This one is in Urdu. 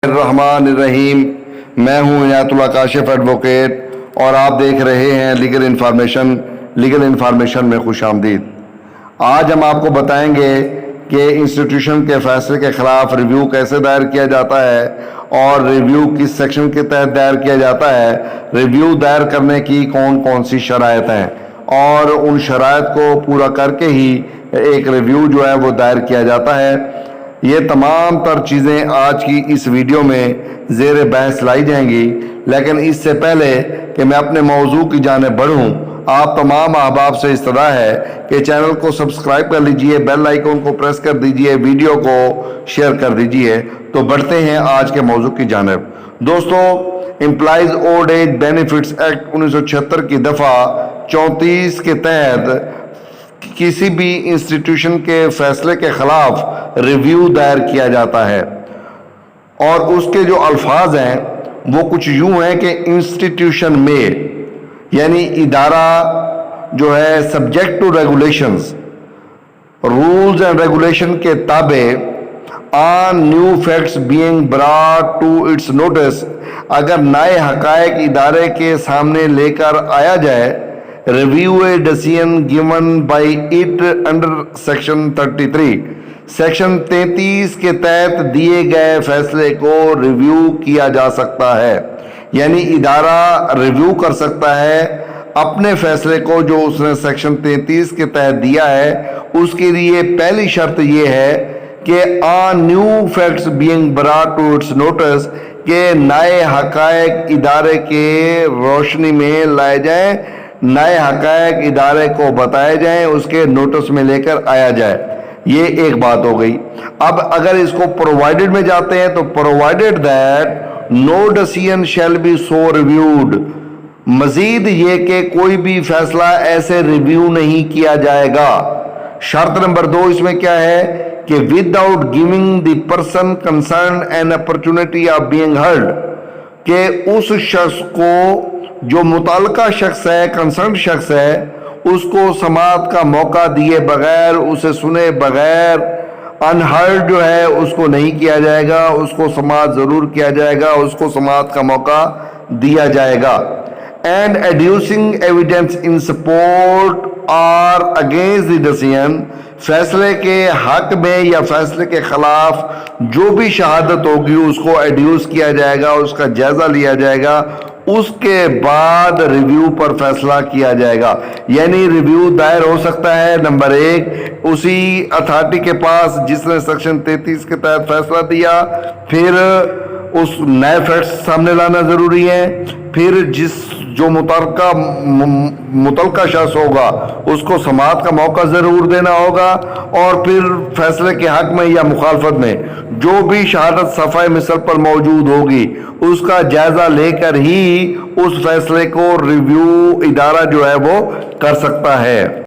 الرحمن الرحیم، میں ہوں عنایت اللہ کاشف ایڈوکیٹ اور آپ دیکھ رہے ہیں لیگل انفارمیشن میں خوش آمدید۔ آج ہم آپ کو بتائیں گے کہ انسٹیٹیوشن کے فیصلے کے خلاف ریویو کیسے دائر کیا جاتا ہے اور ریویو کس سیکشن کے تحت دائر کیا جاتا ہے، ریویو دائر کرنے کی کون کون سی شرائط ہیں اور ان شرائط کو پورا کر کے ہی ایک ریویو جو ہے وہ دائر کیا جاتا ہے۔ یہ تمام تر چیزیں آج کی اس ویڈیو میں زیر بحث لائی جائیں گی، لیکن اس سے پہلے کہ میں اپنے موضوع کی جانب بڑھوں، آپ تمام احباب سے استدعا ہے کہ چینل کو سبسکرائب کر لیجئے، بیل آئیکن کو پریس کر دیجئے، ویڈیو کو شیئر کر دیجئے۔ تو بڑھتے ہیں آج کے موضوع کی جانب۔ دوستو، employees old age benefits act 1976 کی دفعہ 34 کے تحت کسی بھی انسٹیٹیوشن کے فیصلے کے خلاف ریویو دائر کیا جاتا ہے، اور اس کے جو الفاظ ہیں وہ کچھ یوں ہیں کہ انسٹیٹیوشن میں، یعنی ادارہ جو ہے subject to regulations, rules and regulation کے تابع، on new facts being brought to its notice, اگر نئے حقائق ادارے کے سامنے لے کر آیا جائے، review a decision given by it under section 33، section 33 کے تحت دیے گئے فیصلے کو ریویو کیا جا سکتا ہے۔ یعنی ادارہ ریویو کر سکتا ہے اپنے فیصلے کو جو اس نے سیکشن 33 کے تحت دیا ہے۔ اس کے لیے پہلی شرط یہ ہے کہ on new facts being brought to its notice, کہ نئے حقائق ادارے کے روشنی میں لائے جائیں، نئے حقائق ادارے کو بتائے جائیں، اس کے نوٹس میں لے کر آیا جائے۔ یہ ایک بات ہو گئی۔ اب اگر اس کو پرووائڈڈ میں جاتے ہیں تو provided that no decision shall be so reviewed, مزید یہ کہ کوئی بھی فیصلہ ایسے ریویو نہیں کیا جائے گا۔ شرط نمبر 2 اس میں کیا ہے کہ without giving the person concerned an opportunity of being heard, کہ اس شخص کو جو متعلقہ شخص ہے، کنسرنڈ شخص ہے، اس کو سماعت کا موقع دیے بغیر، اسے سنے بغیر، انہرڈ جو ہے اس کو نہیں کیا جائے گا، اس کو سماعت ضرور کیا جائے گا، اس کو سماعت کا موقع دیا جائے گا۔ اینڈ ایڈیوسنگ ایویڈنس ان سپورٹ اور اگینسٹ دی ڈیسیژن، فیصلے کے حق میں یا فیصلے کے خلاف جو بھی شہادت ہوگی اس کو ایڈیوس کیا جائے گا، اس کا جائزہ لیا جائے گا، اس کے بعد ریویو پر فیصلہ کیا جائے گا۔ یعنی ریویو دائر ہو سکتا ہے نمبر 1 اسی اتھارٹی کے پاس جس نے سیکشن 33 کے تحت فیصلہ دیا، پھر اس نئے فیکٹس سامنے لانا ضروری ہے، پھر جو متعلقہ شخص ہوگا اس کو سماعت کا موقع ضرور دینا ہوگا، اور پھر فیصلے کے حق میں یا مخالفت میں جو بھی شہادت صفحہ مثل پر موجود ہوگی اس کا جائزہ لے کر ہی اس فیصلے کو ریویو ادارہ جو ہے وہ کر سکتا ہے۔